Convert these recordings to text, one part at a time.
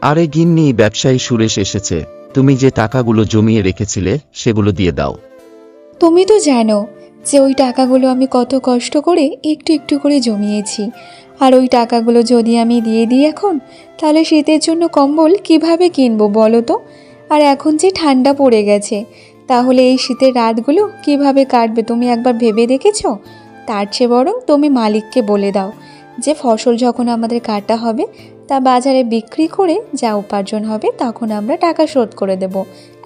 আরে গিন্নি, ব্যবসায়ী সুরেশ এসেছে। তুমি যে টাকাগুলো জমিয়ে রেখেছিলে সেগুলো দিয়ে দাও। তুমি তো জানো যে ওই টাকাগুলো আমি কত কষ্ট করে একটু একটু করে জমিয়েছি। আর ওই টাকাগুলো যদি আমি দিয়ে দিই এখন, তাহলে শীতের জন্য কম্বল কিভাবে কিনবো বলো তো? আর এখন যে ঠান্ডা পড়ে গেছে, তাহলে এই শীতের রাতগুলো কিভাবে কাটবে তুমি একবার ভেবে দেখেছো? তার চেয়ে বরং তুমি মালিককে বলে দাও যে ফসল যখন আমাদের কাটা হবে তা বাজারে বিক্রি করে যা উপার্জন হবে তখন আমরা টাকা শোধ করে দেব।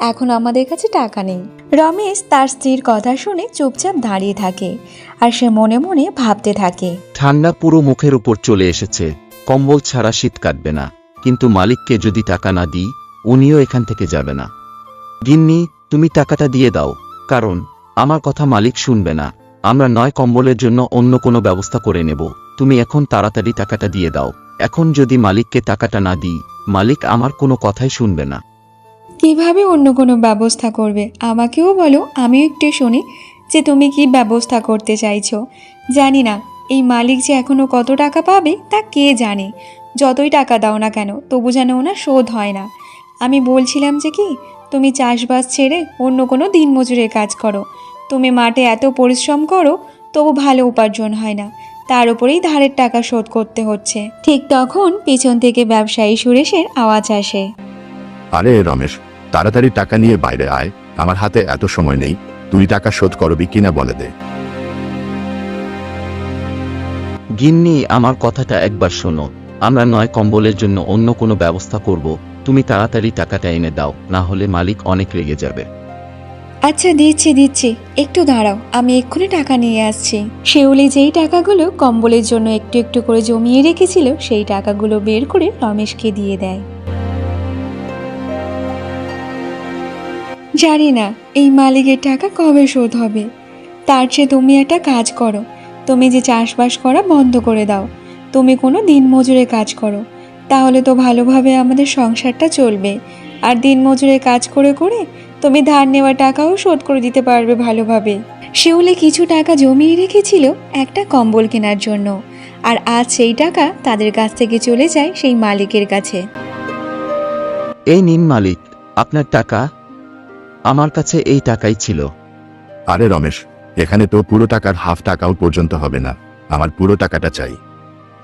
এখন আমাদের কাছে টাকা নেই। রমেশ তার স্ত্রীর কথা শুনে চুপচাপ দাঁড়িয়ে থাকে আর সে মনে মনে ভাবতে থাকে, ঠান্ডা পুরো মুখের উপর চলে এসেছে, কম্বল ছাড়া শীত কাটবে না। কিন্তু মালিককে যদি টাকা না দিই, উনিও এখান থেকে যাবে না। গিন্নি, তুমি টাকাটা দিয়ে দাও, কারণ আমার কথা মালিক শুনবে না। আমরা নয় কম্বলের জন্য অন্য কোনো ব্যবস্থা করে নেব। তুমি এখন তাড়াতাড়ি টাকাটা দিয়ে দাও। এখন যদি মালিককে টাকাটা না দিই, মালিক আমার কোনো কথাই শুনবে না। কিভাবে অন্য কোনো ব্যবস্থা করবে আমাকেও বলো, আমিও একটু শুনি যে তুমি কি ব্যবস্থা করতে চাইছো। জানি না এই মালিক যে এখনো কত টাকা পাবে তা কে জানে। যতই টাকা দাও না কেন তবু যেন ওনার শোধ হয় না। আমি বলছিলাম যে কি, তুমি চাষবাস ছেড়ে অন্য কোনো দিনমজুরের কাজ করো। তুমি মাঠে এত পরিশ্রম করো তবু ভালো উপার্জন হয় না, তার উপরেই ধারের টাকা শোধ করতে হচ্ছে। ঠিক তখন পিছন থেকে ব্যবসায়ী সুরেশের আওয়াজ আসে, আরে রমেশ, তাড়াতাড়ি টাকা নিয়ে বাইরে আয়, আমার হাতে এত সময় নেই। তুই টাকা শোধ করবি কিনা বলে দে। গিন্নি, আমার কথাটা একবার শোনো। আমরা নয় কম্বলের জন্য অন্য কোনো ব্যবস্থা করব। তুমি তাড়াতাড়ি টাকাটা এনে দাও, না হলে মালিক অনেক রেগে যাবে। আচ্ছা দিচ্ছি, একটু দাঁড়াও, আমি এক্ষুনি টাকা নিয়ে আসছি। শিউলি যেই টাকাগুলো কম্বলের জন্য একটু একটু করে জমিয়ে রেখেছিল সেই টাকাগুলো বের করে রমেশকে দিয়ে দেয়। জানি না এই মালিকের টাকা কবে শোধ হবে। তার চেয়ে তুমি একটা কাজ করো, তুমি যে চাষবাস করা বন্ধ করে দাও, তুমি কোনো দিনমজুরে কাজ করো, তাহলে তো ভালোভাবে আমাদের সংসারটা চলবে। আর দিনমজুরে কাজ করে করে তুমি ধার নেওয়া টাকাও শোধ করে দিতে পারবে ভালোভাবে। শিউলি কিছু টাকা জমিয়ে রেখেছিল একটা কম্বল কেনার জন্য, আর আজ সেই টাকা তাদের কাছ থেকে চলে যায় সেই মালিকের কাছে। এই নিন মালিক, আপনার টাকা। আমার কাছে এই টাকাই ছিল। আরে রমেশ, এখানে তো পুরো টাকার হাফ টাকাও পর্যন্ত হবে না, আমার পুরো টাকাটা চাই।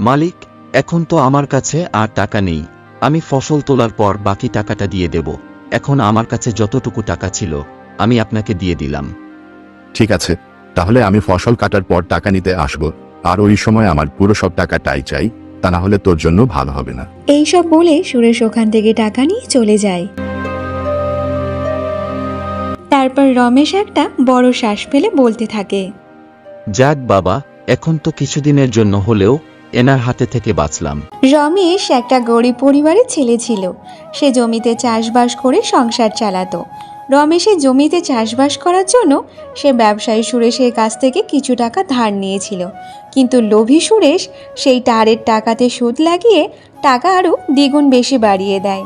মালিক, এখন তো আমার কাছে আর টাকা নেই। আমি ফসল তোলার পর বাকি টাকাটা দিয়ে দেব। এখন আমার কাছে যতটুকু টাকা ছিল আমি আপনাকে দিয়ে দিলাম। ঠিক আছে, তাহলে আমি ফসল কাটার পর টাকা নিতে আসবো। আর ওই সময় আমার পুরো সব টাকাটাই চাই, তা না হলে তোর জন্য ভালো হবে না। এইসব বলে সুরেশ ওখান থেকে টাকা নিয়ে চলে যায়। তারপর রমেশ একটা বড় শ্বাস ফেলে বলতে থাকে, যাক বাবা, এখন তো কিছুদিনের জন্য হলেও এনার হাতে থেকে বাঁচলাম। রমেশ একটা গরিব পরিবারের ছেলে ছিল। সে জমিতে চাষবাস করে সংসার চালাতো। রমেশের জমিতে চাষবাস করার জন্য সে ব্যবসায়ী সুরেশের কাছ থেকে কিছু টাকা ধার নিয়েছিল, কিন্তু লোভী সুরেশ সেই ধারের টাকাতে সুদ লাগিয়ে টাকা আরও দ্বিগুণ বেশি বাড়িয়ে দেয়।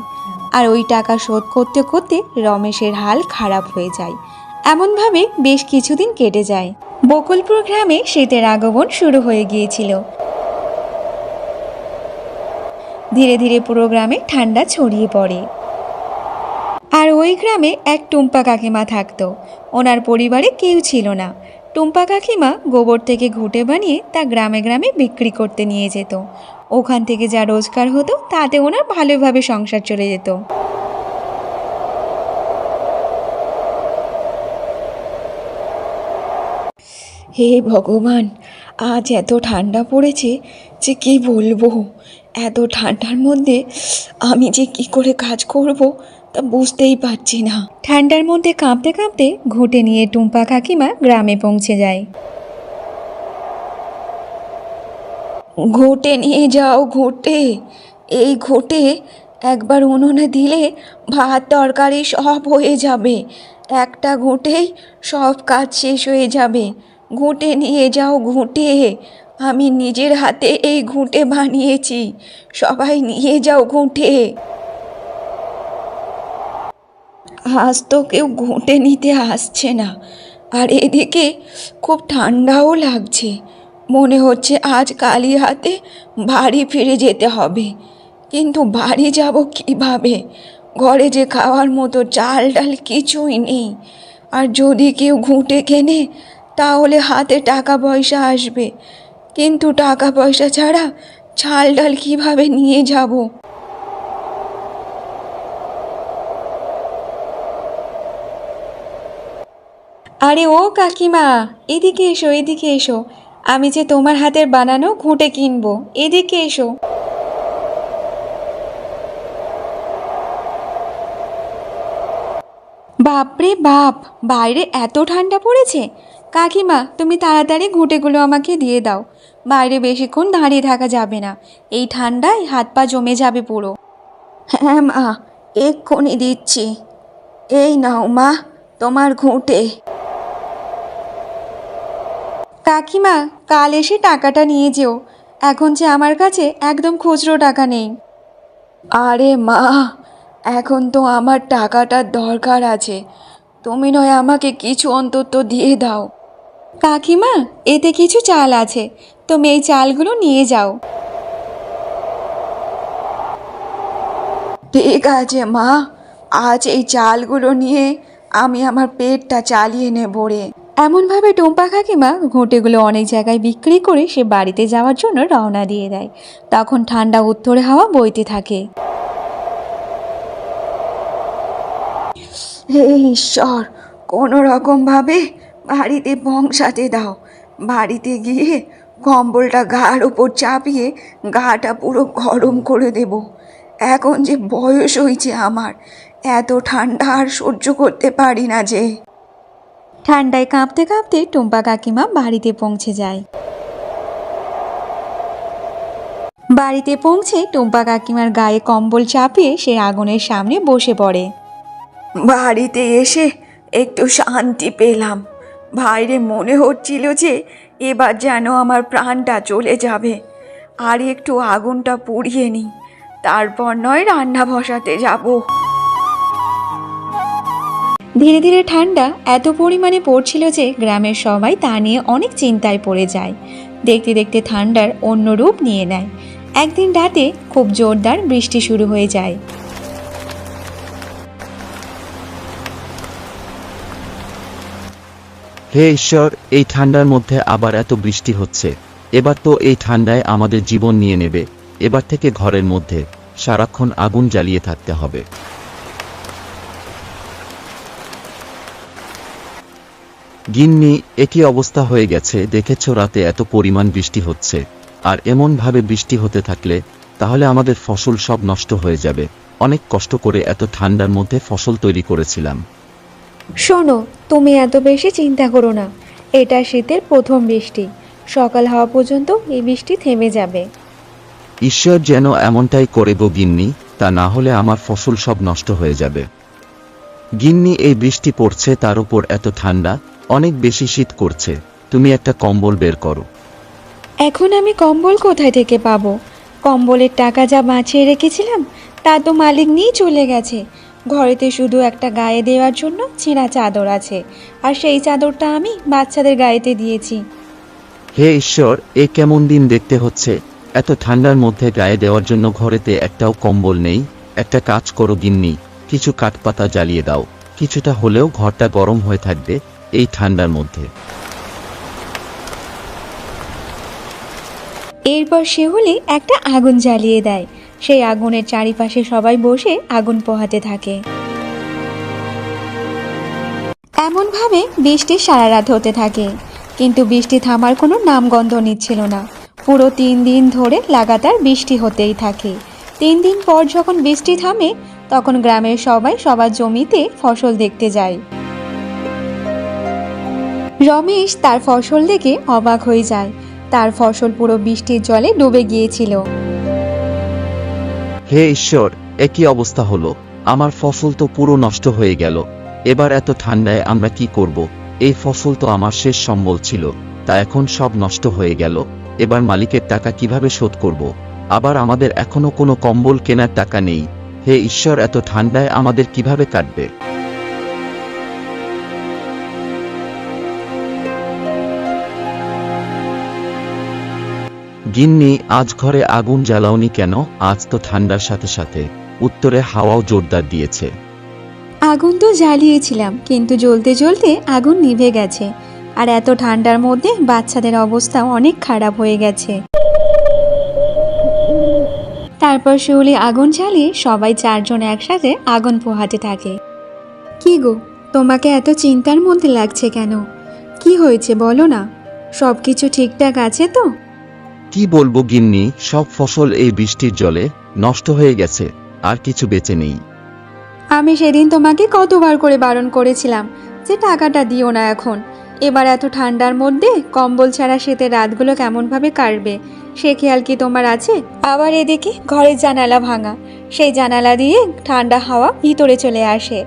আর ওই টাকা শোধ করতে করতে রমেশের হাল খারাপ হয়ে যায়। এমনভাবে বেশ কিছুদিন কেটে যায়। বকুলপুর গ্রামে শীতের আগমন শুরু হয়ে গিয়েছিল। ধীরে ধীরে পুরো গ্রামে ঠান্ডা ছড়িয়ে পড়ে। আর ওই গ্রামে এক টুম্পা কাকিমা থাকতো। ওনার পরিবারে কেউ ছিল না। টুম্পা কাকিমা গোবর থেকে ঘুঁটে বানিয়ে তা গ্রামে গ্রামে বিক্রি করতে নিয়ে যেত। ওখান থেকে যা রোজগার হতো তাতে ওনার ভালোভাবে সংসার চলে যেত। হে ভগবান, আজ এত ঠান্ডা পড়েছে যে কি বলবো। এত ঠান্ডার মধ্যে আমি যে কি করে কাজ করব তা বুঝতেই পারছি না। ঠান্ডার মধ্যে কাঁপতে কাঁপতে ঘুঁটে নিয়ে টুম্পা কাকিমা গ্রামে পৌঁছে যায়। ঘুঁটে নিয়ে যাও, ঘুঁটে। এই ঘুঁটে একবার উনুনে দিলে ভাত তরকারি সব হয়ে যাবে। একটা ঘুঁটেই সব কাজ শেষ হয়ে যাবে। ঘুঁটে নিয়ে যাও, ঘুঁটে। আমি নিজের হাতে এই ঘুঁটে বানিয়েছি। সবাই নিয়ে যাও ঘুঁটে। আজ তো কেউ ঘুঁটে নিতে আসছে না। আর এদিকে খুব ঠান্ডাও লাগছে। মনে হচ্ছে আজ কালী হাতে বাড়ি ফিরে যেতে হবে। কিন্তু বাড়ি যাব কিভাবে? ঘরে যে খাওয়ার মতো চাল ডাল কিছুই নেই। আর যদি কেউ ঘুঁটে কেনে তাহলে হাতে টাকা পয়সা আসবে, কিন্তু টাকা পয়সা ছাড়া চাল ডাল কিভাবে নিয়ে যাব? আরে ও কাকিমা, এদিকে এসো, এদিকে এসো। আমি যে তোমার হাতের বানানো ঘুঁটে কিনবো, এদিকে এসো। বাপরে বাপ, বাইরে এত ঠান্ডা পড়েছে। কাকিমা, তুমি তাড়াতাড়ি ঘুঁটেগুলো আমাকে দিয়ে দাও। বাইরে বেশিক্ষণ দাঁড়িয়ে থাকা যাবে না, এই ঠান্ডায় হাত পা জমে যাবে পুরো। হ্যাঁ মা, এক্ষুনি দিচ্ছি। এই নাও মা, তোমার ঘুঁটে। কাকিমা, কাল এসে টাকাটা নিয়ে যেও। এখন যে আমার কাছে একদম খুচরো টাকা নেই। আরে মা, এখন তো আমার টাকাটার দরকার আছে, তুমি নয় আমাকে কিছু অন্তত দিয়ে দাও। কাকিমা, এতে কিছু চাল আছে, তুমি এই চালগুলো নিয়ে যাও। ঠিক আছে মা, আজ এই চালগুলো নিয়ে আমি আমার পেটটা চালিয়ে নেব রে। এমনভাবে টুম্পা কাকিমা ঘুঁটেগুলো অনেক জায়গায় বিক্রি করে সে বাড়িতে যাওয়ার জন্য রওনা দিয়ে দেয়। তখন ঠান্ডা উত্তরে হাওয়া বইতে থাকে। হে ঈশ্বর, কোনো রকমভাবে বাড়িতে পৌঁছাতে দাও। বাড়িতে গিয়ে কম্বলটা গার উপর চাপিয়ে গাটা পুরো গরম করে দেব। এখন যে বয়স হয়েছে আমার, এত ঠান্ডা আর সহ্য করতে পারি না যে। ঠান্ডায় কাঁপতে কাঁপতে টুম্পা কাকিমা বাড়িতে পৌঁছে যায়। বাড়িতে পৌঁছে টুম্পা কাকিমার গায়ে কম্বল চাপিয়ে সে আগুনের সামনে বসে পড়ে। বাড়িতে এসে একটু শান্তি পেলাম। বাইরে মনে হচ্ছিল যে এবার যেন আমার প্রাণটা চলে যাবে। আর একটু আগুনটা পুড়িয়ে নিই, তারপর নয় রান্না বসাতে যাব। ধীরে ধীরে ঠান্ডা এত পরিমাণে পড়ছিল যে গ্রামের সবাই তা নিয়ে অনেক চিন্তায় পড়ে যায়। দেখতে দেখতে ঠান্ডার অন্য রূপ নিয়ে নেয়। একদিন রাতে খুব জোরদার বৃষ্টি শুরু হয়ে যায়। হে ঈশ্বর, এই ঠান্ডার মধ্যে আবার এত বৃষ্টি হচ্ছে। এবার তো এই ঠান্ডায় আমাদের জীবন নিয়ে নেবে। এবার থেকে ঘরের মধ্যে সারাক্ষণ আগুন জ্বালিয়ে থাকতে হবে। গিন্নি, একই অবস্থা হয়ে গেছে দেখেছ, রাতে এত পরিমাণ বৃষ্টি হচ্ছে। আর এমনভাবে বৃষ্টি হতে থাকলে তাহলে আমাদের ফসল সব নষ্ট হয়ে যাবে। অনেক কষ্ট করে এত ঠান্ডার মধ্যে ফসল তৈরি করেছিলাম। শোনো, তুমি এত বেশি চিন্তা করো না। এটা শীতের প্রথম বৃষ্টি, সকাল হওয়া পর্যন্ত এই বৃষ্টি থেমে যাবে। ঈশ্বর যেন এমনটাই করে গো গিন্নি, তা না হলে আমার ফসল সব নষ্ট হয়ে যাবে। গিন্নি, এই বৃষ্টি পড়ছে, তার উপর এত ঠান্ডা, অনেক বেশি শীত করছে। তুমি একটা কম্বল বের করো। এখন আমি কম্বল কোথায় থেকে পাবো? কম্বলের টাকা যা বাঁচিয়ে রেখেছিলাম তা তো মালিক নিয়ে চলে গেছে। ঘরেতে শুধু একটা গায়ে দেওয়ার জন্য ছেঁড়া চাদর আছে, আর সেই চাদরটা আমি বাচ্চাদের গায়েতে দিয়েছি। হে ঈশ্বর, এ কেমন দিন দেখতে হচ্ছে! এত ঠান্ডার মধ্যে গায়ে দেওয়ার জন্য ঘরেতে একটাও কম্বল নেই। একটা কাজ করো গিন্নি, কিছু কাঠপাতা জ্বালিয়ে দাও, কিছুটা হলেও ঘরটা গরম হয়ে থাকবে এই ঠান্ডার মধ্যে। এরপর শিউলি একটা আগুন জ্বালিয়ে দেয়। সেই আগুনের চারিপাশে সবাই বসে আগুন পোহাতে থাকে। এমনভাবে বৃষ্টি সারা রাত হতে থাকে, কিন্তু বৃষ্টি থামার কোনো নামগন্ধ নিচ্ছিল না। পুরো 3 দিন ধরে লাগাতার বৃষ্টি হতেই থাকে। 3 দিন পর যখন বৃষ্টি থামে, তখন গ্রামের সবাই সবার জমিতে ফসল দেখতে যায়। রমেশ তার ফসল দেখে অবাক হয়ে যায়। তার ফসল পুরো বৃষ্টির জলে ডুবে গিয়েছিল। হে ঈশ্বর, একই অবস্থা হলো, আমার ফসল তো পুরো নষ্ট হয়ে গেল। এবার এত ঠান্ডায় আমরা কি করব? এই ফসল তো আমার শেষ সম্বল ছিল, তা এখন সব নষ্ট হয়ে গেল। এবার মালিকের টাকা কিভাবে শোধ করব? আবার আমাদের এখনো কোনো কম্বল কেনার টাকা নেই। হে ঈশ্বর, এত ঠান্ডায় আমাদের কিভাবে কাটবে? গিন্নি, আজ ঘরে আগুন জ্বালাওনি কেন? আজ তো ঠান্ডার সাথে সাথে উত্তরে হাওয়াও জোরদার দিয়েছে। আগুন তো জ্বালিয়েছিলাম, কিন্তু জ্বলতে জ্বলতে আগুন নিভে গেছে। আর এত ঠান্ডার মধ্যে বাচ্চাদের অবস্থা অনেক খারাপ হয়ে গেছে। তারপর শিউলি আগুন জ্বালিয়ে সবাই চারজন একসাথে আগুন পোহাতে থাকে। কি গো, তোমাকে এত চিন্তার মধ্যে লাগছে কেন? কি হয়েছে বলো না? সব কিছু ঠিকঠাক আছে তো? কি বলবো গিন্নি, সব ফসল এই বৃষ্টির জলে নষ্ট হয়ে গেছে, আর কিছু বেঁচে নেই। আমি সেদিন তোমাকে কতবার করে বারণ করেছিলাম যে টাকাটা দিও না এখন। এবার এত ঠান্ডার মধ্যে কম্বল ছাড়া শীতের রাতগুলো কেমনভাবে কাটবে সে খেয়াল কি তোমার আছে? আবার এদিকে ঘরের জানালা ভাঙা, সেই জানালা দিয়ে ঠান্ডা হাওয়া ভিতরে চলে আসে।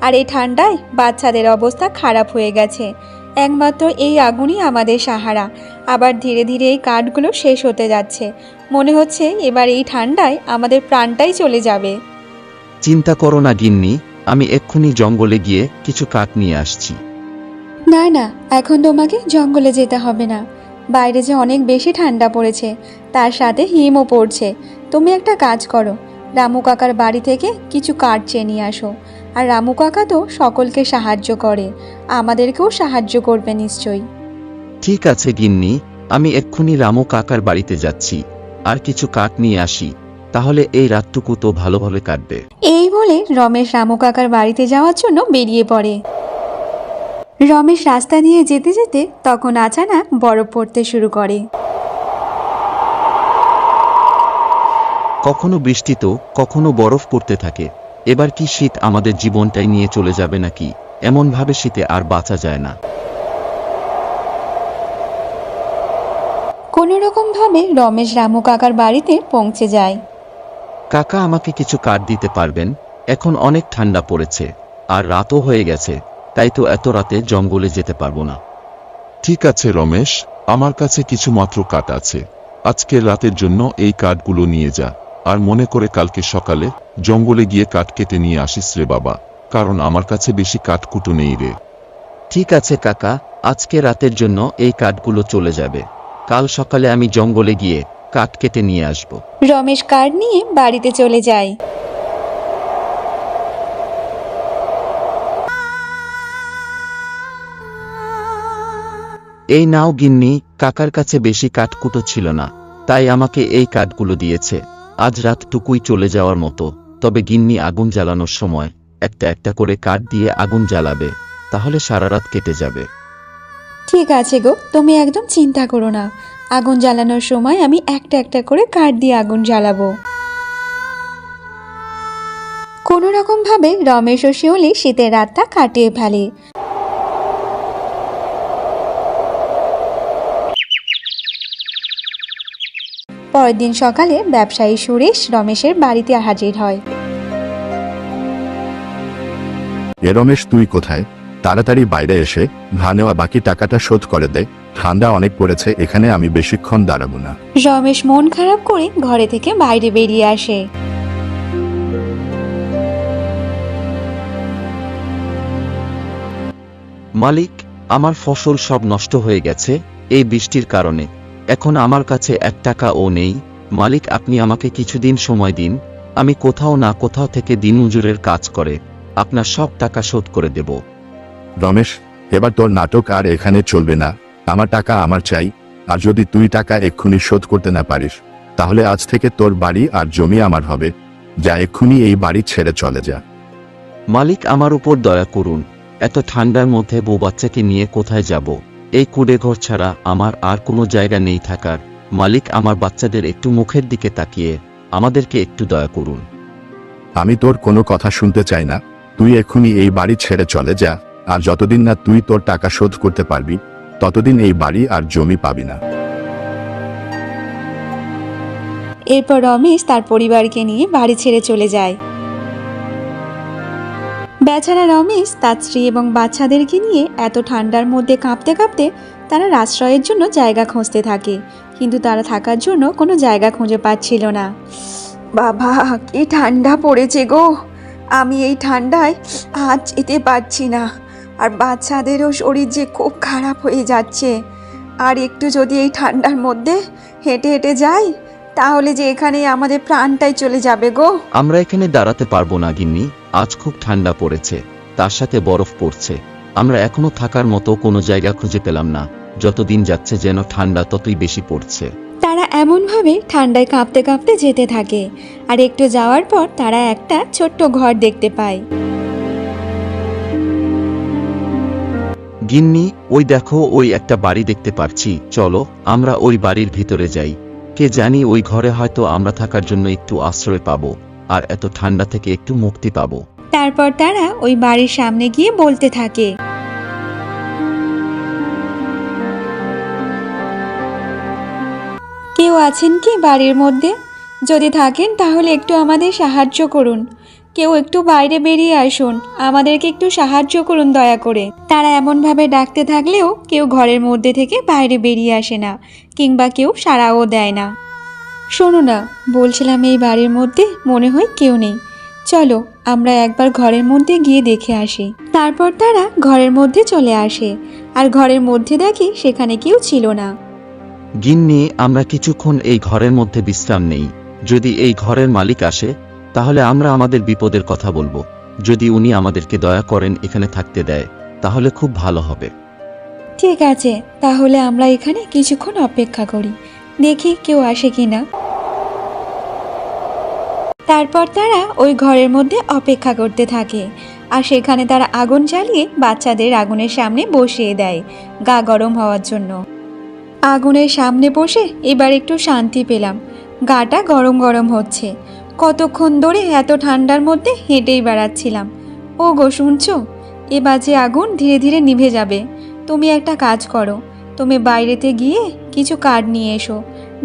আর এই ঠান্ডায় বাচ্চাদের অবস্থা খারাপ হয়ে গেছে। একমাত্র এই আগুনই আমাদের সাহারা। আবার ধীরে ধীরে এই কাঠগুলো শেষ হতে যাচ্ছে। মনে হচ্ছে এবার এই ঠান্ডায় আমাদের প্রাণটাই চলে যাবে। চিন্তা করো না গিন্নি, আমি এক্ষুনি জঙ্গলে গিয়ে কিছু কাঠ নিয়ে আসছি। না না, এখন তোমাকে জঙ্গলে যেতে হবে না। বাইরে যে অনেক বেশি ঠান্ডা পড়েছে, তার সাথে হিমও পড়ছে। তুমি একটা কাজ করো, রামু কাকার বাড়ি থেকে কিছু কাঠ চেয়ে নিয়ে আসো। আর রামু কাকা তো সকলকে সাহায্য করে, আমাদেরকেও সাহায্য করবে নিশ্চয়ই। ঠিক আছে গিন্নি, আমি এক্ষুনি রামু কাকার বাড়িতে যাচ্ছি, আর কিছু কাঠ নিয়ে আসি, তাহলে এই রাতটুকু তো ভালোভাবে কাটবে। এই বলে রমেশ রামু কাকার বাড়িতে যাওয়ার জন্য বেরিয়ে পড়ে। রমেশ রাস্তা দিয়ে যেতে যেতে তখন আচানক বরফ পড়তে শুরু করে। কখনো বৃষ্টি তো কখনো বরফ পড়তে থাকে। এবার কি শীত আমাদের জীবনটাই নিয়ে চলে যাবে নাকি? এমনভাবে শীতে আর বাঁচা যায় না। কোনো রকম ভাবে রমেশ রামু কাকার বাড়িতে পৌঁছে যায়। কাকা, আমাকে কিছু কাঠ দিতে পারবেন? এখন অনেক ঠান্ডা পড়েছে, আর রাতও হয়ে গেছে, তাই তো এত রাতে জঙ্গলে যেতে পারবো না। ঠিক আছে রমেশ, আমার কাছে কিছু মাত্র কাঠ আছে। আজকের রাতের জন্য এই কাঠগুলো নিয়ে যা, আর মনে করে কালকে সকালে জঙ্গলে গিয়ে কাঠ কেটে নিয়ে আসিস রে বাবা, কারণ আমার কাছে বেশি কাঠ কুটো নেই রে। ঠিক আছে কাকা, আজকে রাতের জন্য এই কাঠগুলো চলে যাবে। কাল সকালে আমি জঙ্গলে গিয়ে কাঠ কেটে নিয়ে আসব। রমেশ কাঠ নিয়ে বাড়িতে চলে যায়। এই নাও গিন্নি, কাকার কাছে বেশি কাঠকুটো ছিল না, তাই আমাকে এই কাঠগুলো দিয়েছে। আজ রাতটুকুই চলে যাওয়ার মতো, তবে গিন্নি আগুন জ্বালানোর সময় একটা একটা করে কাঠ দিয়ে আগুন জ্বালাবে, তাহলে সারা রাত কেটে যাবে। ঠিক আছে গো, তুমি একদম চিন্তা করো না। আগুন জ্বালানোর সময় আমি একটা একটা করে কাঠ দিয়ে আগুন জ্বালাবো। কোনো রকম ভাবে রমেশ ও শিউলি শীতের রাতটা কাটিয়ে ফেলে। পরের দিন সকালে ব্যবসায়ী সুরেশ রমেশের বাড়িতে হাজির হয়। এ রমেশ, তুই কোথায়? তাড়াতাড়ি বাইরে এসে ধার নেওয়া বাকি টাকাটা শোধ করে দে। ঠান্ডা অনেক পড়েছে, এখানে আমি বেশিক্ষণ দাঁড়াবো না। রমেশ মন খারাপ করে ঘরে থেকে বাইরে বেরিয়ে আসে। মালিক, আমার ফসল সব নষ্ট হয়ে গেছে এই বৃষ্টির কারণে। এখন আমার কাছে 1 টাকাও নেই। মালিক, আপনি আমাকে কিছুদিন সময় দিন, আমি কোথাও না কোথাও থেকে দিনমজুরের কাজ করে আপনার সব টাকা শোধ করে দেব। রমেশ, এবার তোর নাটক আর এখানে চলবে না। আমার টাকা আমার চাই, আর যদি তুই টাকা এক্ষুনি শোধ করতে না পারিস, তাহলে আজ থেকে তোর বাড়ি আর জমি আমার হবে। যা, এক্ষুনি এই বাড়ি ছেড়ে চলে যা। মালিক, আমার উপর দয়া করুন। এত ঠান্ডার মধ্যে বউ বাচ্চাকে নিয়ে কোথায় যাব? এই কুড়ে ঘর ছাড়া আমার আর কোনো জায়গা নেই থাকার। মালিক, আমার বাচ্চাদের একটু মুখের দিকে তাকিয়ে আমাদেরকে একটু দয়া করুন। আমি তোর কোনো কথা শুনতে চাই না। তুই এক্ষুনি এই বাড়ি ছেড়ে চলে যা, আর যতদিন না তুই তোর টাকা শোধ করতে পারবি, ততদিন এই বাড়ি আর জমি পাবি না। এরপর রমেশ তার পরিবারকে নিয়ে বাড়ি ছেড়ে চলে যায়। বেচারা রমেশ তার স্ত্রী এবং বাচ্চাদেরকে নিয়ে এত ঠান্ডার মধ্যে কাঁপতে কাঁপতে তারা আশ্রয়ের জন্য জায়গা খুঁজতে থাকে, কিন্তু তারা থাকার জন্য কোনো জায়গা খুঁজে পাচ্ছিল না। বাবা, কি ঠান্ডা পড়েছে গো! আমি এই ঠান্ডায় আজ যেতে পারছি না, আর বাচ্চাদেরও শরীর যে খুব খারাপ হয়ে যাচ্ছে। আর একটু যদি এই ঠান্ডার মধ্যে হেঁটে হেঁটে যাই, তাহলে যে এখানেই আমাদের প্রাণটাই চলে যাবে গো। আমরা এখানে দাঁড়াতে পারবো না গিন্নি, আজ খুব ঠান্ডা পড়েছে, তার সাথে বরফ পড়ছে। আমরা এখনো থাকার মতো কোনো জায়গা খুঁজে পেলাম না। যতদিন যাচ্ছে যেন ঠান্ডা ততই বেশি পড়ছে। তারা এমনভাবে ঠান্ডায় কাঁপতে কাঁপতে যেতে থাকে, আর একটু যাওয়ার পর তারা একটা ছোট্ট ঘর দেখতে পায়। গিন্নি, ওই দেখো, ওই একটা বাড়ি দেখতে পারছি, চলো আমরা ওই বাড়ির ভিতরে যাই। কে জানি ওই ঘরে হয়তো আমরা থাকার জন্য একটু আশ্রয় পাবো, আর এত ঠান্ডা থেকে একটু মুক্তি পাবো। তারপর তারা ওই বাড়ির সামনে গিয়ে বলতে থাকে, কেউ আছেন কি বাড়ির মধ্যে? যদি থাকেন তাহলে একটু আমাদের সাহায্য করুন। কেউ একটু বাইরে বেরিয়ে আসুন, আমাদেরকে একটু সাহায্য করুন দয়া করে। তারা এমনভাবে ডাকতে থাকলেও কেউ ঘরের মধ্যে থেকে বাইরে বেরিয়ে আসে না, কিংবা কেউ সাড়াও দেয় না। শোনো না, বলছিলাম এই বাড়ির মধ্যে মনে হয় কেউ নেই, চলো আমরা একবার ঘরের মধ্যে গিয়ে দেখে আসি। তারপর তারা ঘরের মধ্যে চলে আসে, আর ঘরের মধ্যে দেখে সেখানে কেউ ছিল না। গিন্নি, আমরা কিছুক্ষণ এই ঘরের মধ্যে বিশ্রাম নেই। যদি এই ঘরের মালিক আসে তাহলে আমরা আমাদের বিপদের কথা বলবো। যদি উনি আমাদেরকে দয়া করেন এখানে থাকতে দেয় তাহলে খুব ভালো হবে। ঠিক আছে, তাহলে আমরা এখানে কিছুক্ষণ অপেক্ষা করি, দেখি কেউ আসে কিনা। তারপর তারা ওই ঘরের মধ্যে অপেক্ষা করতে থাকে, আর সেখানে তারা আগুন জ্বালিয়ে বাচ্চাদের আগুনের সামনে বসিয়ে দেয় গা গরম হওয়ার জন্য। আগুনের সামনে বসে এবার একটু শান্তি পেলাম, গাটা গরম গরম হচ্ছে। কতক্ষণ ধরে এত ঠান্ডার মধ্যে হেঁটেই বেড়াচ্ছিলাম। ও গো, শুনছো? এবার যে আগুন ধীরে ধীরে নিভে যাবে। তুমি একটা কাজ করো, তুমি বাইরেতে গিয়ে কিছু কাঠ নিয়ে এসো,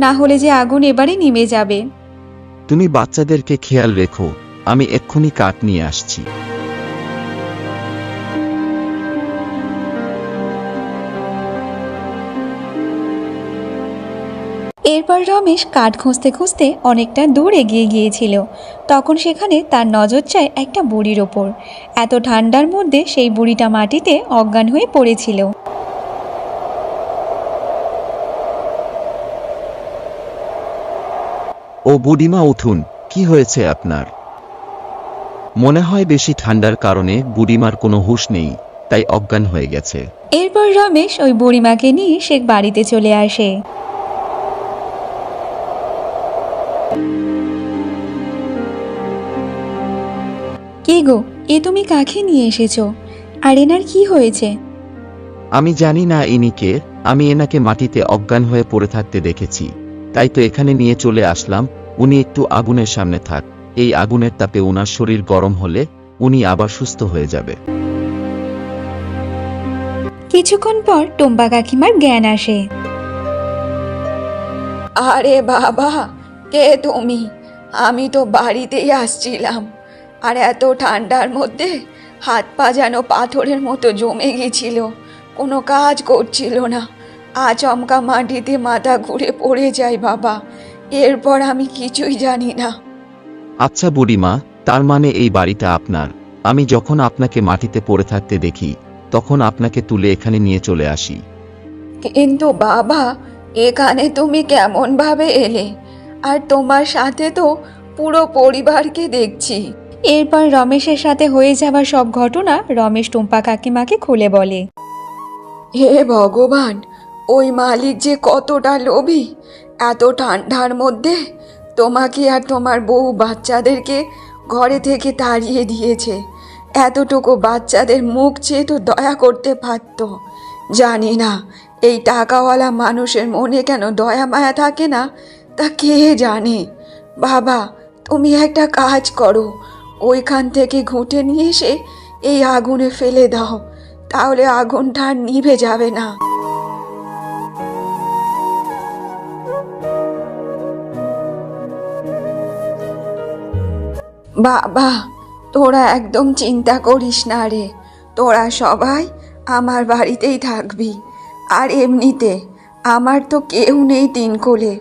না হলে যে আগুন এবারে নিভে যাবে। তুমি বাচ্চাদেরকে খেয়াল রেখো, আমি এক্ষুনি কাঠ নিয়ে আসছি। এরপর রমেশ কাঠ খুঁজতে খুঁজতে অনেকটা দূর এগিয়ে গিয়েছিল। তখন সেখানে তার নজর যায় একটা বুড়ির ওপর। এত ঠান্ডার মধ্যে সেই বুড়িটা মাটিতে অজ্ঞান হয়ে পড়েছিল। ও বুড়িমা, উঠুন, কি হয়েছে আপনার? মনে হয় বেশি ঠান্ডার কারণে বুড়িমার কোনো হুঁশ নেই, তাই অজ্ঞান হয়ে গেছে। এরপর রমেশ ওই বুড়িমাকে নিয়ে সে বাড়িতে চলে আসে। কি গো, এ তুমি কাকে নিয়ে এসেছো? আর এনার কি হয়েছে? আমি জানি না ইনিকে, আমি এনাকে মাটিতে অজ্ঞান হয়ে পড়ে থাকতে দেখেছি, তাই তো এখানে নিয়ে চলে আসলাম। উনি একটু আগুনের সামনে থাক, এই আগুনের তাপে ওনার শরীর গরম হলে উনি আবার সুস্থ হয়ে যাবে। কিছুক্ষণ পর টুম্পা কাকিমার জ্ঞান আসে। আরে বাবা, কে তুমি? আমি তো বাড়িতেই আসছিলাম, আর এত ঠান্ডার মধ্যে হাত পা যেন পাথরের মতো জমে গেছিল, কোনো কাজ করছিল না। আচমকা মাটিতে মাথা ঘুরে পড়ে যায় বাবা, এরপর আমি কিছুই জানি না। আচ্ছা বুড়িমা, তার মানে এই বাড়িটা আপনার? আমি যখন আপনাকে মাটিতে পড়ে থাকতে দেখি তখন আপনাকে তুলে এখানে নিয়ে চলে আসি। কিন্তু বাবা, এখানে তুমি কেমন ভাবে এলে? আর তোমার সাথে তো পুরো পরিবারকে দেখছি। এরপর রমেশের সাথে হয়ে যাওয়া সব ঘটনা রমেশ টুম্পা কাকিমাকে খুলে বলে। হে ভগবান, ওই মালিক যে কতটা লোভী! এত ঠান্ডার মধ্যে তোমাকে আর তোমার বউ বাচ্চাদেরকে ঘরে থেকে তাড়িয়ে দিয়েছে। এতটুকু বাচ্চাদের মুখ চেয়ে তো দয়া করতে পারত। জানি না এই টাকাওয়ালা মানুষের মনে কেন দয়া মায়া থাকে না, তা কে জানে। বাবা, তুমি একটা কাজ করো, ওইখান থেকে ঘুঁটে নিয়ে এসে এই আগুনে ফেলে দাও, তাহলে আগুনটা আর নিভে যাবে না। বাবা, তোরা একদম চিন্তা করিস না রে, তোরা সবাই আমার বাড়িতেই থাকবি। আর এমনিতে আমার তো কেউ নেই তিন কোলে,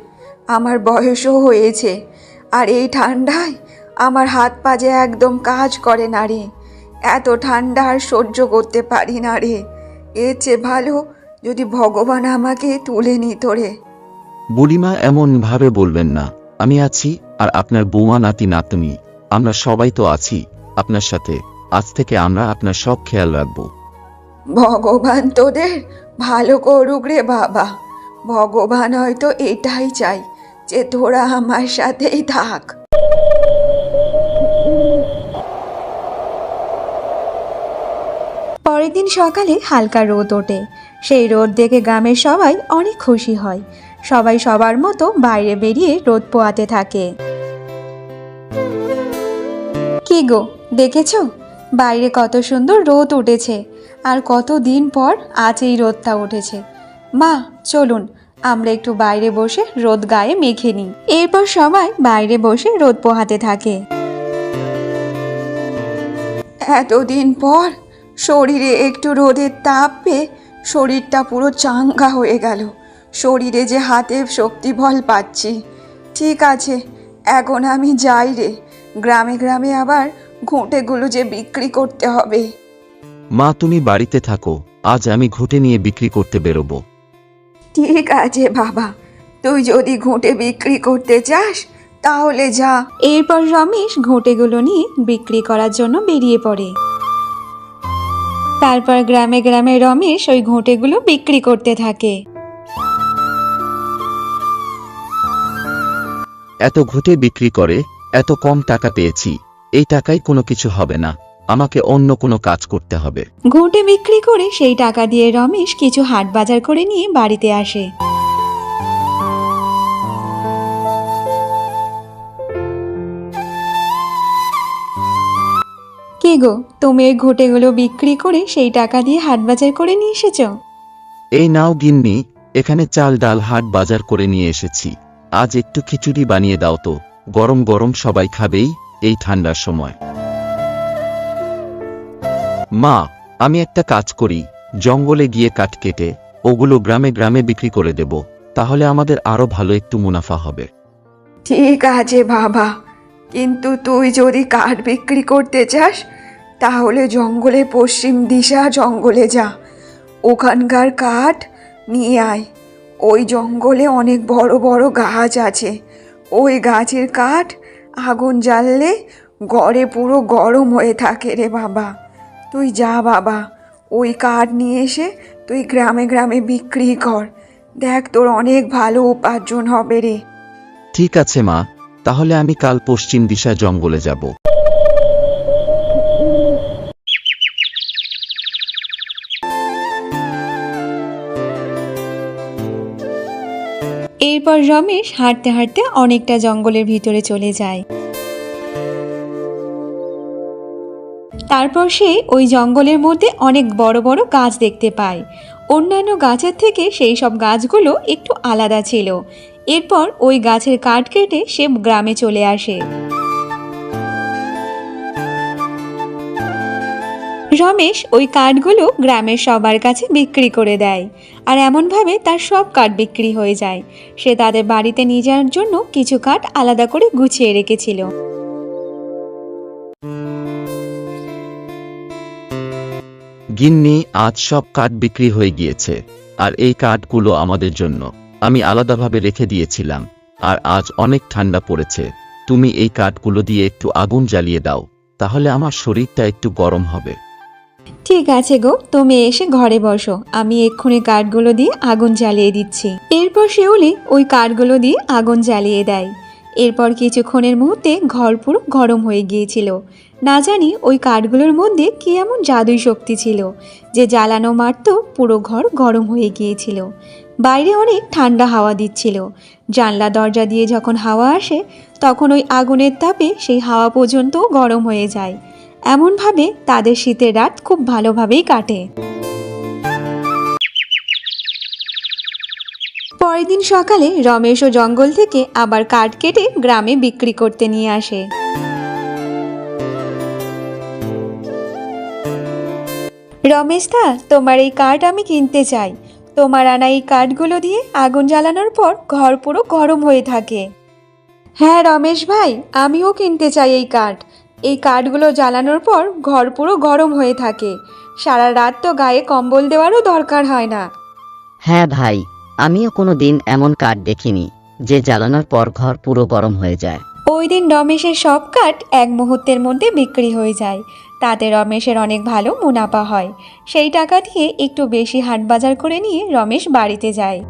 আমার বয়সও হয়েছে, আর এই ঠান্ডায় আমার হাত পা যে একদম কাজ করে না রে। এত ঠান্ডা আর সহ্য করতে পারি না রে। এর চেয়ে ভালো যদি ভগবান আমাকে তুলে নিত রে। বুড়িমা এমন ভাবে বলবেন না, আমি আছি, আর আপনার বৌমা নাতি নাতনি, আমরা সবাই তো আছি আপনার সাথে। আজ থেকে আমরা আপনার সব খেয়াল রাখবো। ভগবান তোদের ভালো করুক রে বাবা। ভগবান হয়তো এটাই চাই যে তোরা আমার সাথেই থাক। পরের দিন সকালে হালকা রোদ ওঠে। সেই রোদ দেখে গ্রামের সবাই অনেক খুশি হয়। সবাই সবার মতো বাইরে বেরিয়ে রোদ পোয়াতে থাকে। কি গো, দেখেছো বাইরে কত সুন্দর রোদ উঠেছে, আর কত দিন পর আজ এই রোদটা উঠেছে। মা চলুন আমরা একটু বাইরে বসে রোদ গায়ে মেখে নিই। এরপর সবাই বাইরে বসে রোদ পোহাতে থাকে। এতদিন পর শরীরে একটু রোদের তাপ পেয়ে শরীরটা পুরো চাঙ্গা হয়ে গেল। শরীরে যে হাতে শক্তি বল পাচ্ছি। ঠিক আছে, এখন আমি যাই রে। গ্রামে গ্রামে আবার ঘুঁটেগুলো যে বিক্রি করতে হবে। মা তুমি বাড়িতে থাকো, আজ আমি ঘুঁটে নিয়ে বিক্রি করতে বেরোবো। ঠিক আছে বাবা, তুই যদি ঘুঁটে বিক্রি করতে চাস তাহলে যা। এরপর রমেশ ঘুঁটেগুলো নিয়ে বিক্রি করার জন্য বেরিয়ে পড়ে। তারপর গ্রামে গ্রামে রমেশ ওই ঘুঁটেগুলো বিক্রি করতে থাকে। এত ঘুঁটে বিক্রি করে এত কম টাকা পেয়েছি, এই টাকায় কোনো কিছু হবে না, আমাকে অন্য কোনো কাজ করতে হবে। ঘুঁটে বিক্রি করে সেই টাকা দিয়ে রমেশ কিছু হাট বাজার করে নিয়ে বাড়িতে আসে। কি গো, তুমি এই ঘুঁটেগুলো বিক্রি করে সেই টাকা দিয়ে হাট বাজার করে নিয়ে এসেছো? এই নাও গিন্নি, এখানে চাল ডাল হাট বাজার করে নিয়ে এসেছি। আজ একটু খিচুড়ি বানিয়ে দাও তো, গরম গরম সবাই খাবেই এই ঠান্ডার সময়। মা, আমি একটা কাজ করি, জঙ্গলে গিয়ে কাঠ কেটে ওগুলো গ্রামে গ্রামে বিক্রি করে দেব, তাহলে আমাদের আরো ভালো একটু মুনাফা হবে। ঠিক আছে বাবা, কিন্তু তুই যদি কাঠ বিক্রি করতে চাস তাহলে জঙ্গলে পশ্চিম দিশা জঙ্গলে যা, ওখানকার কাঠ নিয়ে আয়। ওই জঙ্গলে অনেক বড় বড় গাছ আছে, ওই গাছের কাঠ আগুন জ্বাললে ঘরে পুরো গরম হয়ে থাকে রে বাবা। তুই যা বাবা, ওই কাঠ নিয়ে এসে তুই গ্রামে গ্রামে বিক্রি কর, দেখ তোর অনেক ভালো উপার্জন হবে রে। ঠিক আছে মা, তাহলে আমি কাল পশ্চিম দিশা জঙ্গলে যাব। এরপর রমেশ হাঁটতে হাঁটতে অনেকটা জঙ্গলের ভিতরে চলে যায়। তারপর সে ওই জঙ্গলের মধ্যে অনেক বড় বড় গাছ দেখতে পায়। অন্যান্য গাছের থেকে সেই সব গাছগুলো একটু আলাদা ছিল। এরপর ওই গাছের কাঠ কেটে সে গ্রামে চলে আসে। রমেশ ওই কাঠগুলো গ্রামের সবার কাছে বিক্রি করে দেয়, আর এমনভাবে তার সব কাঠ বিক্রি হয়ে যায়। সে তাদের বাড়িতে নিয়ে যাওয়ার জন্য কিছু কাঠ আলাদা করে গুছিয়ে রেখেছিল। গিন্নি, আজ সব কাঠ বিক্রি হয়ে গিয়েছে, আর এই কাঠগুলো আমাদের জন্য আমি আলাদাভাবে রেখে দিয়েছিলাম। আর আজ অনেক ঠান্ডা পড়েছে, তুমি এই কাঠগুলো দিয়ে একটু আগুন জ্বালিয়ে দাও, তাহলে আমার শরীরটা একটু গরম হবে। ঠিক আছে গো, তুমি এসে ঘরে বসো, আমি এক্ষুনি কাঠগুলো দিয়ে আগুন জ্বালিয়ে দিচ্ছি। এরপর শিউলি ওই কাঠগুলো দিয়ে আগুন জ্বালিয়ে দেয়। এরপর কিছুক্ষণের মুহূর্তে ঘর পুরো গরম হয়ে গিয়েছিল। না জানি ওই কাঠগুলোর মধ্যে কি এমন জাদুই শক্তি ছিল যে জ্বালানো মাত্র পুরো ঘর গরম হয়ে গিয়েছিল। বাইরে অনেক ঠান্ডা হাওয়া দিচ্ছিল। জানলা দরজা দিয়ে যখন হাওয়া আসে তখন ওই আগুনের তাপে সেই হাওয়া পর্যন্ত গরম হয়ে যায়। এমনভাবে তাদের শীতের রাত খুব ভালোভাবেই কাটে। পরের দিন সকালে রমেশও জঙ্গল থেকে আবার কাঠ কেটে গ্রামে বিক্রি করতে নিয়ে আসে। রমেশ দা, তোমার এই কাঠ আমি কিনতে চাই। তোমার আনা এই কাঠগুলো দিয়ে আগুন জ্বালানোর পর ঘর পুরো গরম হয়ে থাকে। হ্যাঁ রমেশ ভাই, আমিও কিনতে চাই এই কাঠ। এই কাঠগুলো জ্বালানোর পর ঘর পুরো গরম হয়ে থাকে, সারা রাত তো গায়ে কম্বল দেওয়ারও দরকার হয় না। হ্যাঁ ভাই, আমিও কোনো দিন এমন কাঠ দেখিনি যে জ্বালানোর পর ঘর পুরো গরম হয়ে যায়। ওই দিন রমেশের সব কাঠ এক মুহূর্তের মধ্যে বিক্রি হয়ে যায়। তাতে রমেশের অনেক ভালো মুনাফা হয়। সেই টাকা দিয়ে একটু বেশি হাট বাজার করে নিয়ে রমেশ বাড়িতে যায়।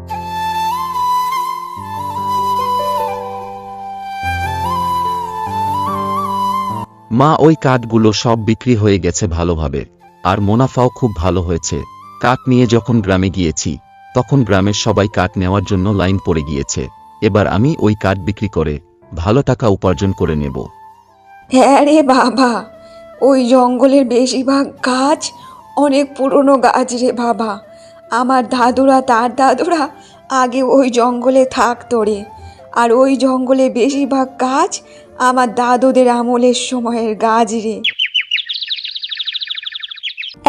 মা, ওই কাঠগুলো সব বিক্রি হয়ে গেছে ভালোভাবে, আর মুনাফাও খুব ভালো হয়েছে। কাঠ নিয়ে যখন গ্রামে গিয়েছি তখন গ্রামের সবাই কাঠ নেওয়ার জন্য লাইন পড়ে গিয়েছে। এবার আমি ওই কাঠ বিক্রি করে ভালো টাকা উপার্জন করে নেব। হ্যাঁ রে বাবা, ওই জঙ্গলের বেশিরভাগ গাছ অনেক পুরনো গাছ রে বাবা। আমার দাদুরা তার দাদুরা আগে ওই জঙ্গলে থাকতো রে। আর ওই জঙ্গলে বেশিরভাগ গাছ আমার দাদুদের আমলের সময়ের গাছ রে।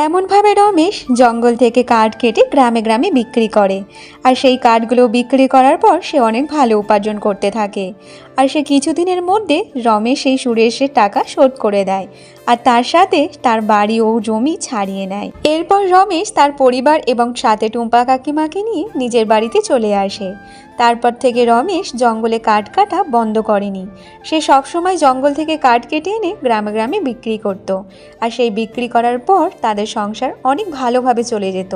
এমনভাবে রমেশ জঙ্গল থেকে কাঠ কেটে গ্রামে গ্রামে বিক্রি করে। আর সেই কাঠগুলো বিক্রি করার পর সে অনেক ভালো উপার্জন করতে থাকে। আর সে কিছুদিনের মধ্যে রমেশ সেই সুরেশের টাকা শোধ করে দেয়, আর তার সাথে তার বাড়ি ও জমি ছাড়িয়ে নেয়। এরপর রমেশ তার পরিবার এবং সাথে টুম্পা কাকিমাকে নিয়ে নিজের বাড়িতে চলে আসে। তারপর থেকে রমেশ জঙ্গলে কাঠ কাটা বন্ধ করেনি। সে সবসময় জঙ্গল থেকে কাঠ কেটে এনে গ্রামে গ্রামে বিক্রি করত। আর সেই বিক্রি করার পর তাদের সংসার অনেক ভালোভাবে চলে যেত।